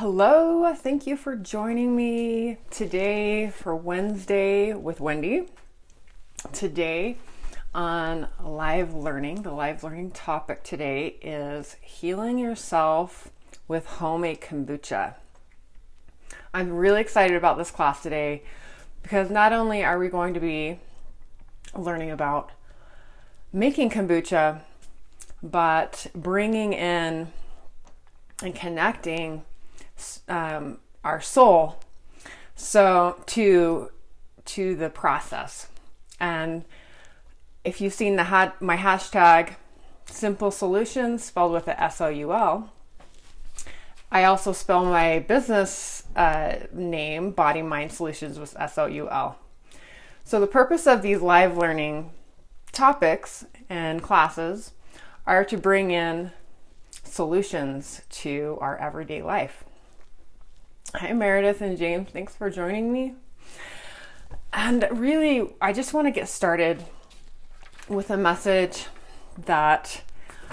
Hello, thank you for joining me today for Wednesday with Wendy. Today on live learning, the live learning topic today is healing yourself with homemade kombucha. I'm really excited about this class today because not only are we going to be learning about making kombucha, but bringing in and connecting our soul to the process. And if you've seen my hashtag simple solutions spelled with a SOUL, I also spell my business name Body Mind Solutions with SOUL. So the purpose of these live learning topics and classes are to bring in solutions to our everyday life. Hi, Meredith and James. Thanks for joining me. And really, I just want to get started with a message that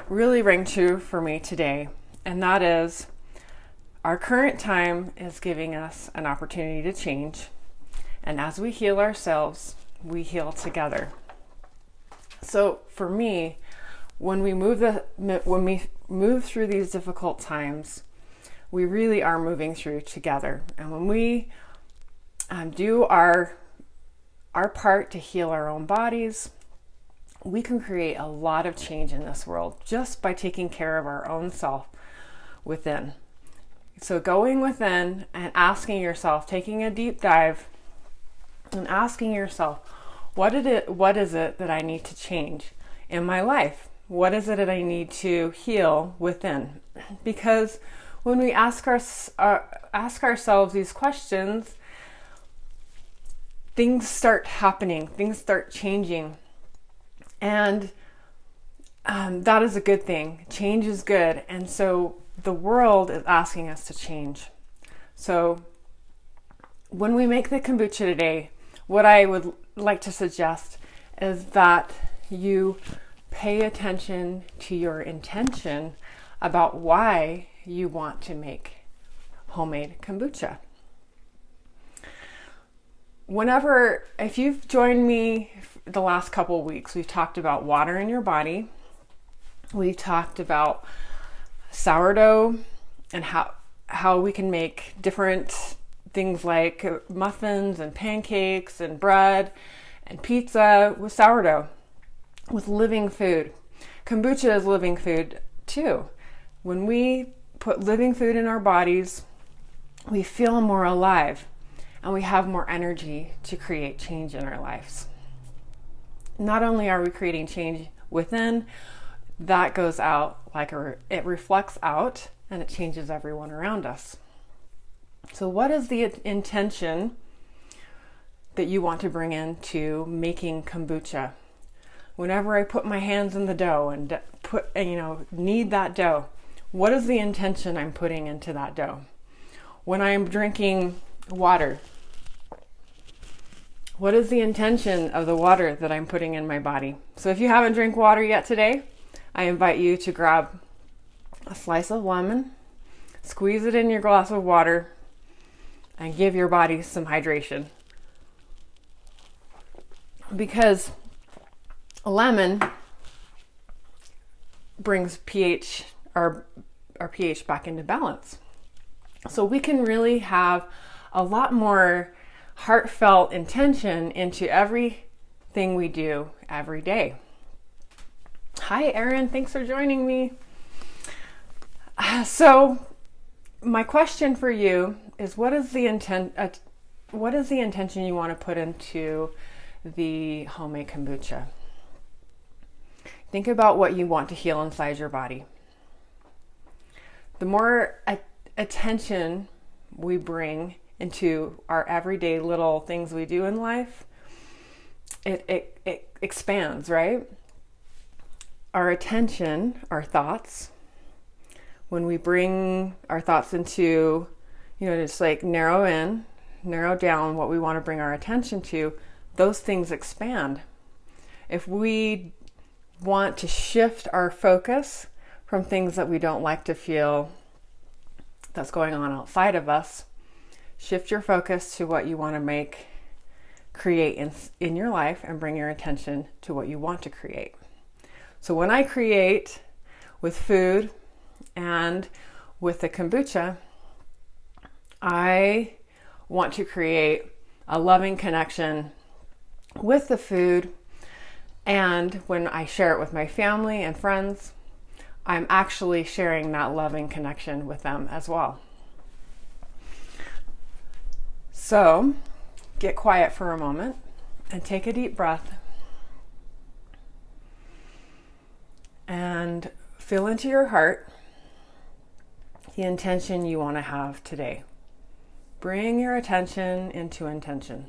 really rang true for me today. And that is, our current time is giving us an opportunity to change. And as we heal ourselves, we heal together. So for me, when we move through these difficult times, we really are moving through together. And when we do our part to heal our own bodies, we can create a lot of change in this world just by taking care of our own self within. So going within and asking yourself, taking a deep dive and asking yourself, what is it that I need to change in my life? What is it that I need to heal within? Because when we ask ourselves these questions, things start happening, things start changing. And that is a good thing. Change is good. And so the world is asking us to change. So when we make the kombucha today, what I would like to suggest is that you pay attention to your intention about why you want to make homemade kombucha. If you've joined me the last couple of weeks, we've talked about water in your body. We've talked about sourdough and how we can make different things like muffins and pancakes and bread and pizza with sourdough, with living food. Kombucha is living food too. When we put living food in our bodies, we feel more alive and we have more energy to create change in our lives. Not only are we creating change within, that goes out it reflects out and it changes everyone around us. So what is the intention that you want to bring into making kombucha? Whenever I put my hands in the dough and knead that dough, what is the intention I'm putting into that dough? When I'm drinking water, what is the intention of the water that I'm putting in my body? So if you haven't drank water yet today, I invite you to grab a slice of lemon, squeeze it in your glass of water, and give your body some hydration. Because a lemon brings pH, our pH back into balance. So we can really have a lot more heartfelt intention into everything we do every day. Hi, Erin. Thanks for joining me. So my question for you is, what is the intention you want to put into the homemade kombucha? Think about what you want to heal inside your body. The more attention we bring into our everyday little things we do in life, it expands, right? Our attention, our thoughts, when we bring our thoughts into, just like narrow down what we want to bring our attention to, those things expand. If we want to shift our focus from things that we don't like to feel, that's going on outside of us. Shift your focus to what you want to create in your life, and bring your attention to what you want to create. So when I create with food and with the kombucha, I want to create a loving connection with the food. And when I share it with my family and friends, I'm actually sharing that loving connection with them as well. So get quiet for a moment and take a deep breath and feel into your heart the intention you want to have today. Bring your attention into intention.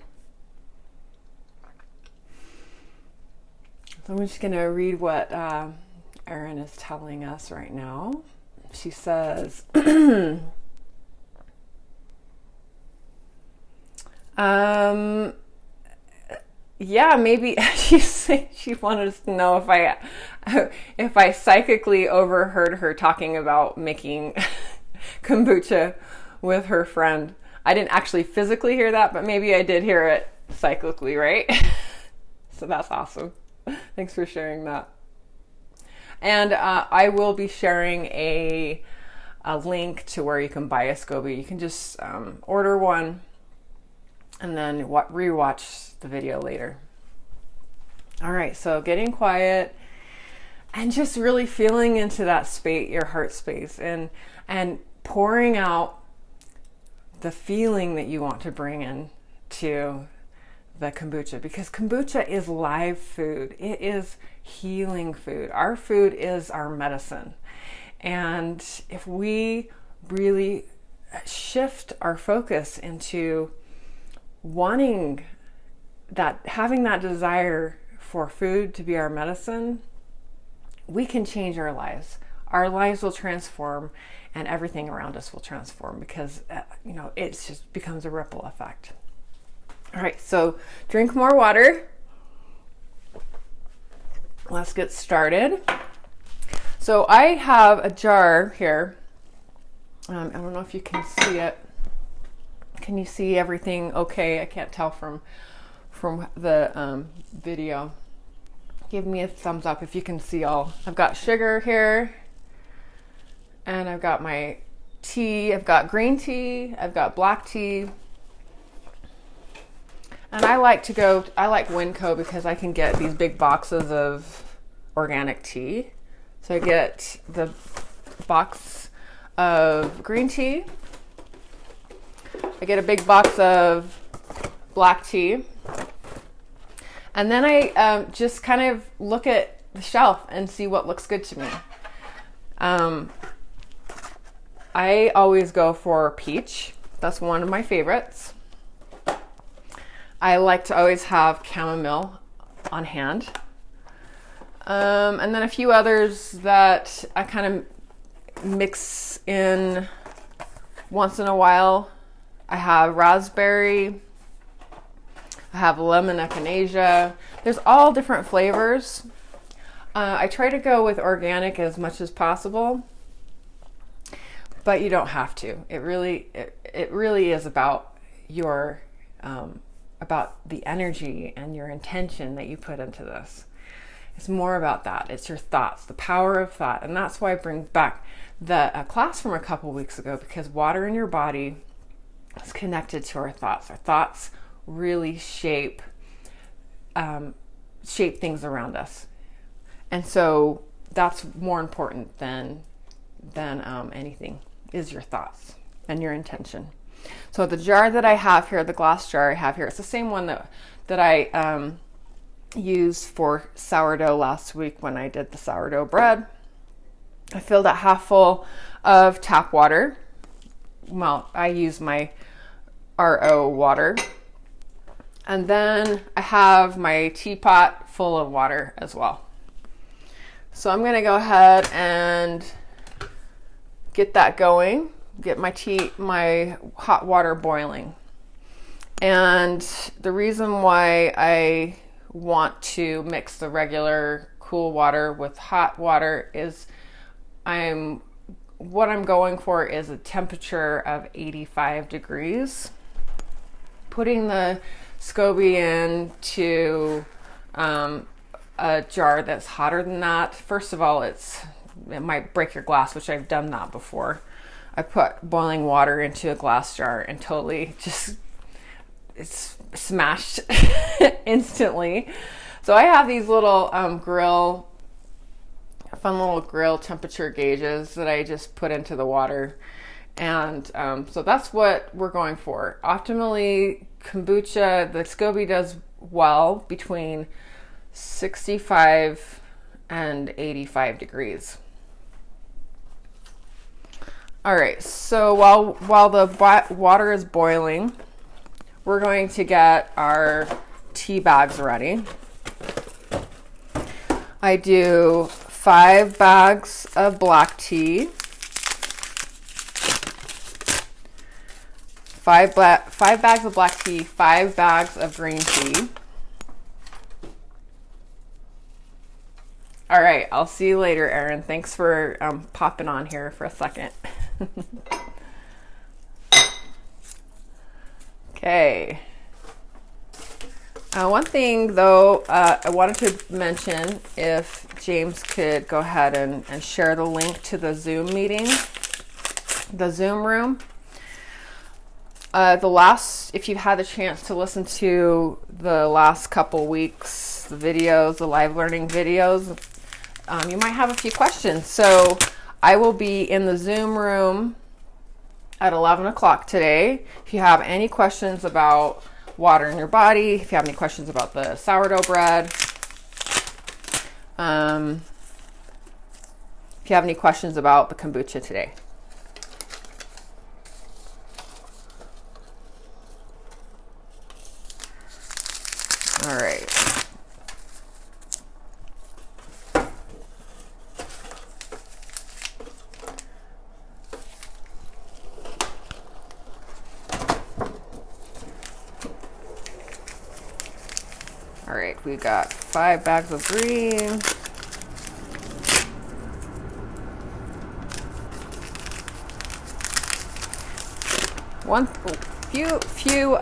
So I'm just going to read what Erin is telling us right now. She says, yeah, maybe she wanted us to know if I psychically overheard her talking about making kombucha with her friend. I didn't actually physically hear that, but maybe I did hear it cyclically, right? So that's awesome. Thanks for sharing that. And I will be sharing a link to where you can buy a SCOBY. You can just order one and then rewatch the video later. All right, so getting quiet and just really feeling into that space, your heart space, and pouring out the feeling that you want to bring in to the kombucha, because kombucha is live food. It is healing food. Our food is our medicine. And if we really shift our focus into wanting that, having that desire for food to be our medicine, we can change our lives. Our lives will transform, and everything around us will transform, because it just becomes a ripple effect. All right, so drink more water. Let's get started. So I have a jar here. I don't know if you can see it. Can you see everything okay? I can't tell from the video. Give me a thumbs up if you can see all. I've got sugar here, and I've got my tea. I've got green tea. I've got black tea. And I like Winco because I can get these big boxes of organic tea. So I get the box of green tea. I get a big box of black tea. And then I just kind of look at the shelf and see what looks good to me. I always go for peach. That's one of my favorites. I like to always have chamomile on hand. And then a few others that I kind of mix in once in a while. I have raspberry. I have lemon echinacea. There's all different flavors. I try to go with organic as much as possible, but you don't have to. It really is about your about the energy and your intention that you put into this. It's more about that. It's your thoughts, the power of thought. And that's why I bring back the class from a couple weeks ago, because water in your body is connected to our thoughts. Our thoughts really shape things around us. And so that's more important than anything, is your thoughts and your intention. So the jar that I have here, the glass jar I have here, it's the same one that I used for sourdough last week when I did the sourdough bread. I filled it half full of tap water. Well, I use my RO water. And then I have my teapot full of water as well. So I'm going to go ahead and get that going. Get my hot water boiling. And the reason why I want to mix the regular cool water with hot water is I'm what I'm going for is a temperature of 85 degrees. Putting the SCOBY into a jar that's hotter than that. First of all, it might break your glass, which I've done that before. I put boiling water into a glass jar and totally it's smashed instantly. So I have these little fun little grill temperature gauges that I just put into the water. And so that's what we're going for. Optimally, kombucha, the SCOBY does well between 65 and 85 degrees. All right, so while the water is boiling, we're going to get our tea bags ready. I do 5 bags of black tea, 5 bags of black tea, 5 bags of green tea. All right, I'll see you later, Erin. Thanks for popping on here for a second. Okay. One thing though, I wanted to mention, if James could go ahead and share the link to the Zoom meeting, the Zoom room. If you've had the chance to listen to the last couple weeks, the videos, the live learning videos, you might have a few questions. So I will be in the Zoom room at 11 o'clock today. If you have any questions about water in your body, if you have any questions about the sourdough bread, if you have any questions about the kombucha today. All right. All right, we got 5 bags of green. Few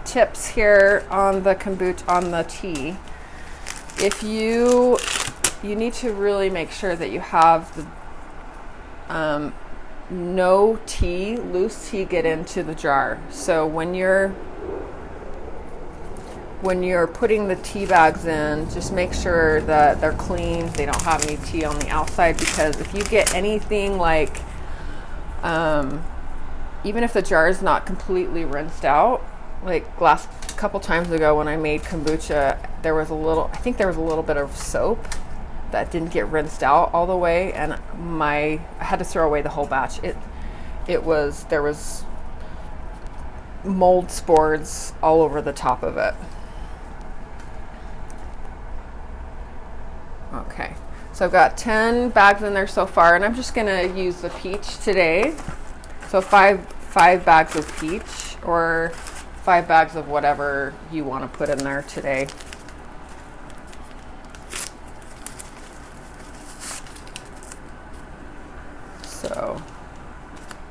tips here on the kombucha, on the tea. If you need to really make sure that you have the no tea, loose tea, get into the jar. So when you're putting the tea bags in, just make sure that they're clean, they don't have any tea on the outside, because if you get anything like, even if the jar is not completely rinsed out, like last couple times ago when I made kombucha, I think there was a little bit of soap that didn't get rinsed out all the way, and I had to throw away the whole batch. There was mold spores all over the top of it. Okay, so I've got 10 bags in there so far, and I'm just gonna use the peach today. So five bags of peach, or 5 bags of whatever you want to put in there today. So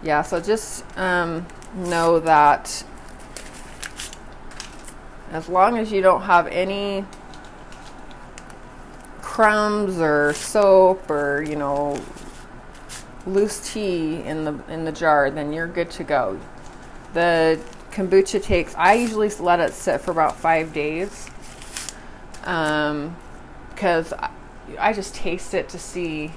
yeah, so just know that as long as you don't have any crumbs or soap or loose tea in the jar, then you're good to go. The kombucha I usually let it sit for about 5 days, because I just taste it to see.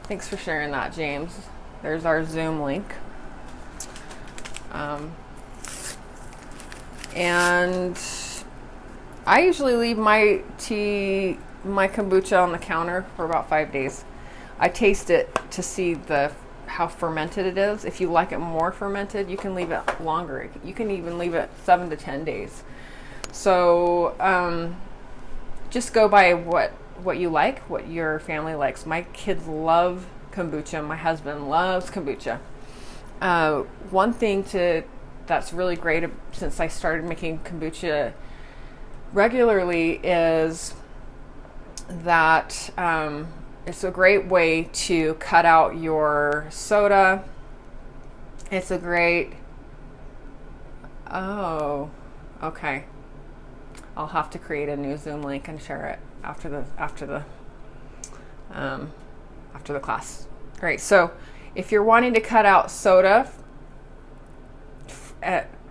Thanks for sharing that, James. There's our Zoom link. And I usually leave my kombucha on the counter for about 5 days. I taste it to see how fermented it is. If you like it more fermented, you can leave it longer. You can even leave it 7 to 10 days. So just go by what you like, what your family likes. My kids love kombucha. My husband loves kombucha. One thing that's really great since I started making kombucha regularly is that It's a great way to cut out your soda. It's a great, oh, okay. I'll have to create a new Zoom link and share it after the class. All right, so if you're wanting to cut out soda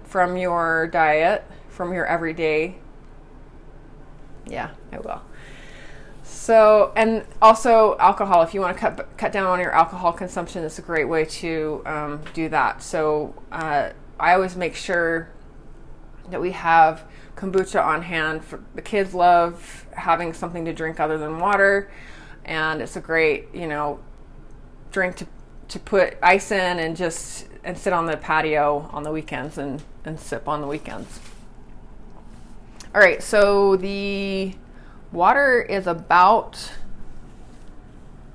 from your diet, from your everyday, yeah, I will. So, and also alcohol, if you want to cut down on your alcohol consumption, it's a great way to do that. So I always make sure that we have kombucha on hand. The kids love having something to drink other than water, and it's a great, drink to put ice in and sit on the patio on the weekends and sip on the weekends. All right, so the water is about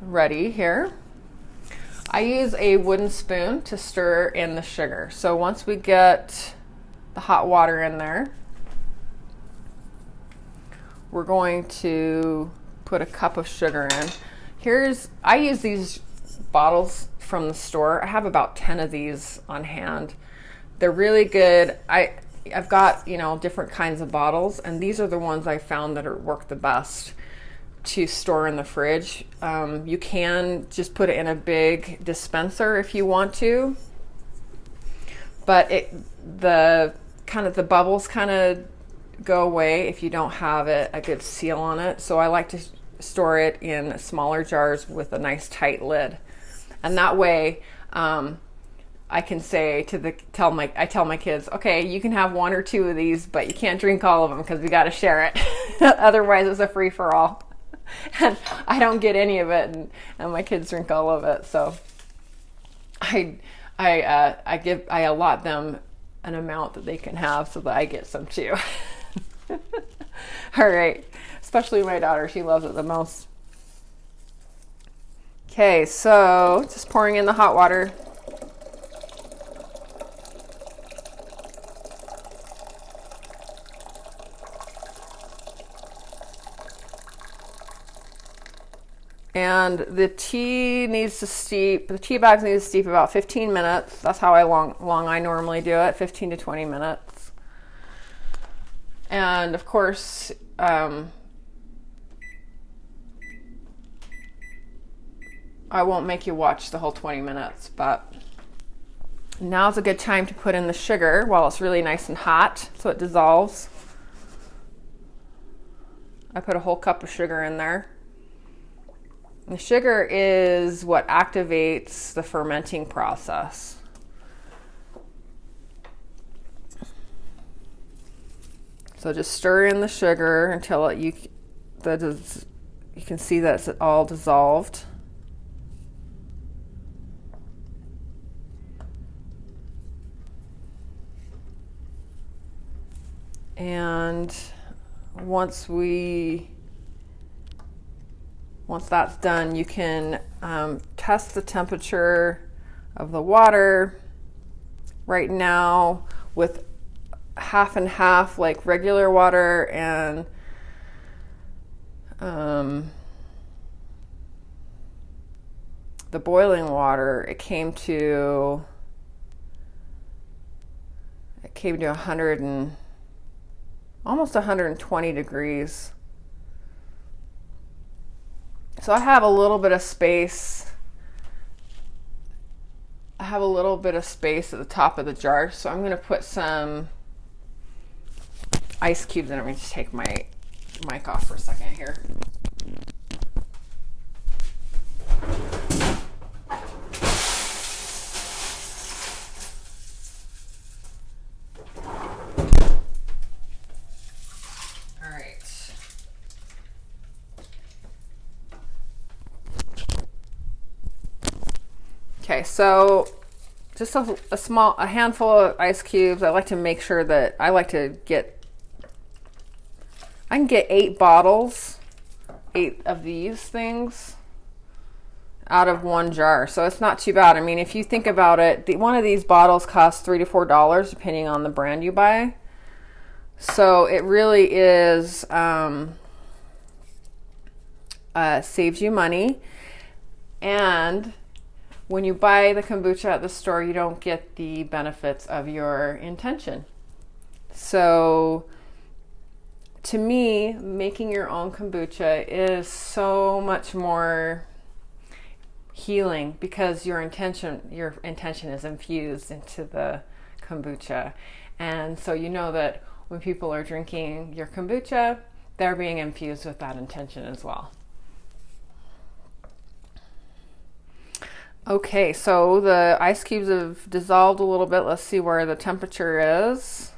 ready here. I use a wooden spoon to stir in the sugar. So once we get the hot water in there, we're going to put a cup of sugar in. I use these bottles from the store. I have about 10 of these on hand. They're really good. I've got, different kinds of bottles, and these are the ones I found that work the best to store in the fridge. You can just put it in a big dispenser if you want to, but the bubbles kind of go away if you don't have a good seal on it. So I like to store it in smaller jars with a nice tight lid, and that way I can say tell my kids, okay, you can have one or two of these, but you can't drink all of them because we got to share it. Otherwise it's a free for all. And I don't get any of it, and my kids drink all of it. So I allot them an amount that they can have so that I get some too. All right. Especially my daughter, she loves it the most. Okay, so just pouring in the hot water. And the tea needs to steep, the tea bags need to steep about 15 minutes. That's how long I normally do it, 15 to 20 minutes. And of course, I won't make you watch the whole 20 minutes, but now's a good time to put in the sugar while it's really nice and hot so it dissolves. I put a whole cup of sugar in there. The sugar is what activates the fermenting process. So just stir in the sugar until you can see that it's all dissolved. And once that's done, you can test the temperature of the water. Right now, with half and half, like regular water and the boiling water, it came to 100 and almost 120 degrees. So I have a little bit of space. I have a little bit of space at the top of the jar, so I'm going to put some ice cubes in it. Let me just take my mic off for a second here. Okay, so just a handful of ice cubes. I like to make sure that I can get 8 bottles, 8 of these things out of one jar. So it's not too bad. I mean, if you think about it, one of these bottles costs $3 to $4 depending on the brand you buy. So it really is saves you money, and when you buy the kombucha at the store, you don't get the benefits of your intention. So to me, making your own kombucha is so much more healing because your intention is infused into the kombucha. And so you know that when people are drinking your kombucha, they're being infused with that intention as well. Okay, so the ice cubes have dissolved a little bit. Let's see where the temperature is.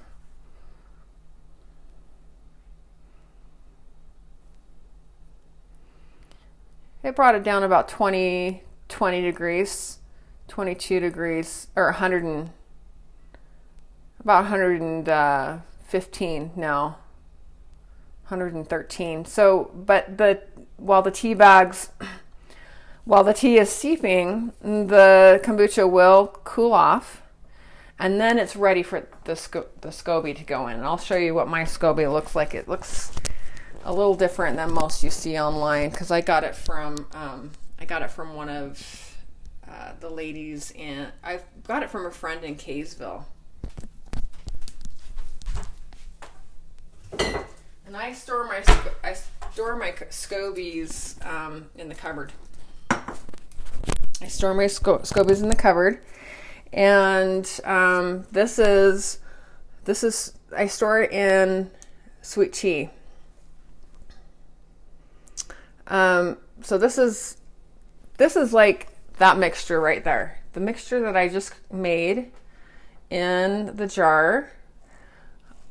It brought it down about 20 degrees, 22 degrees, or about 115 now, 113. So, but while the tea is steeping, the kombucha will cool off, and then it's ready for the scoby to go in. And I'll show you what my scoby looks like. It looks a little different than most you see online because I got it from one of the ladies I got it from a friend in Kaysville. And I store my scobies in the cupboard. I store my scobies in the cupboard, and this is I store it in sweet tea. So this is like that mixture right there. The mixture that I just made in the jar,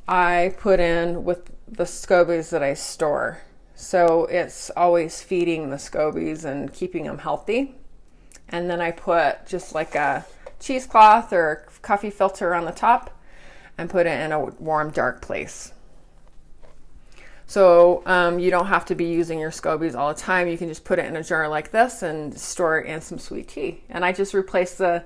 I put in with the scobies that I store. So it's always feeding the scobies and keeping them healthy. And then I put just like a cheesecloth or a coffee filter on the top and put it in a warm, dark place. So you don't have to be using your scobies all the time. You can just put it in a jar like this and store it in some sweet tea. And I just replaced the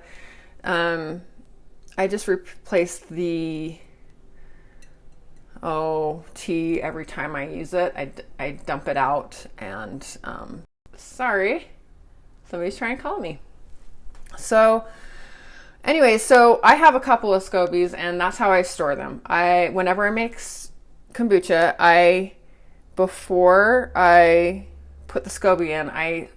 tea every time I use it. I dump it out, and sorry, somebody's trying to call me. So anyway, so I have a couple of scobies, and that's how I store them. Whenever I make kombucha, before I put the scoby in, I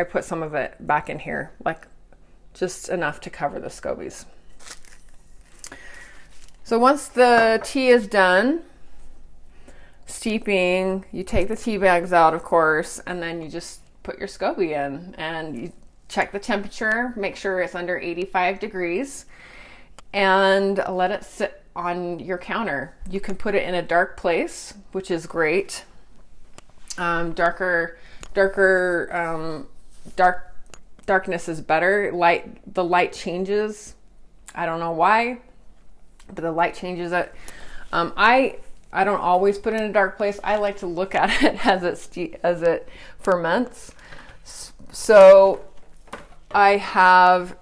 put some of it back in here, like just enough to cover the scobies. So once the tea is done steeping, you take the tea bags out, of course, and then you just put your scoby in, and you check the temperature, make sure it's under 85 degrees, and let it sit on your counter. You can put it in a dark place, which is great. Darkness is better. The light changes. I don't know why, but the light changes it. I don't always put it in a dark place. I like to look at it as it ferments. So I have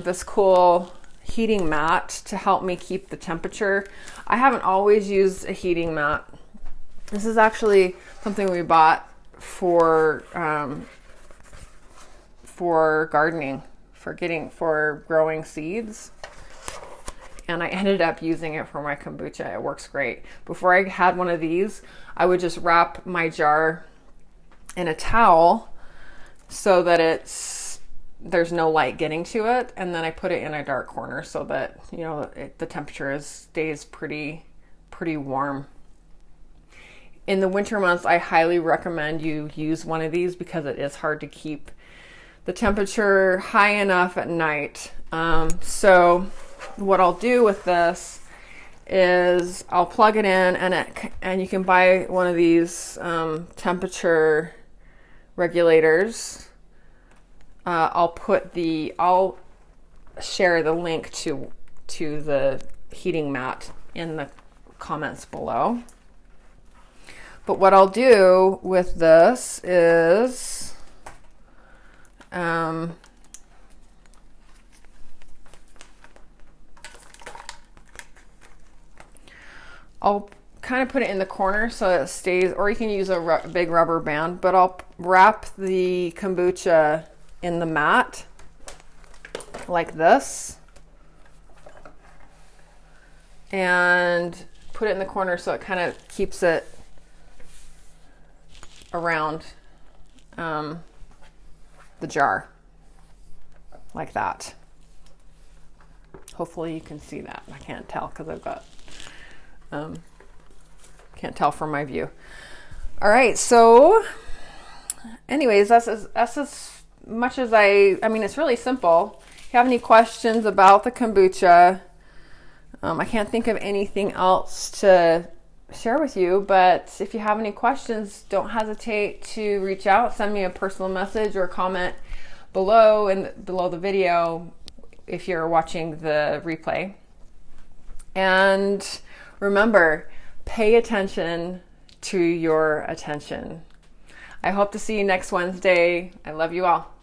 this cool heating mat to help me keep the temperature. I haven't always used a heating mat. This is actually something we bought for gardening, for growing seeds. And I ended up using it for my kombucha. It works great. Before I had one of these, I would just wrap my jar in a towel so that there's no light getting to it, and then I put it in a dark corner so that the temperature stays pretty warm. In the winter months, I highly recommend you use one of these because it is hard to keep the temperature high enough at night. So what I'll do with this is I'll plug it in, and you can buy one of these temperature regulators. I'll share the link to the heating mat in the comments below. But what I'll do with this is I'll kind of put it in the corner so it stays, or you can use a big rubber band, but I'll wrap the kombucha in the mat like this and put it in the corner so it kind of keeps it around the jar like that. Hopefully you can see that. I can't tell because I've got can't tell from my view. All right, so anyways, that's as much as I mean, it's really simple. If you have any questions about the kombucha, I can't think of anything else to share with you, but if you have any questions, don't hesitate to reach out, send me a personal message or comment below the video if you're watching the replay. And remember, pay attention to your attention. I hope to see you next Wednesday. I love you all.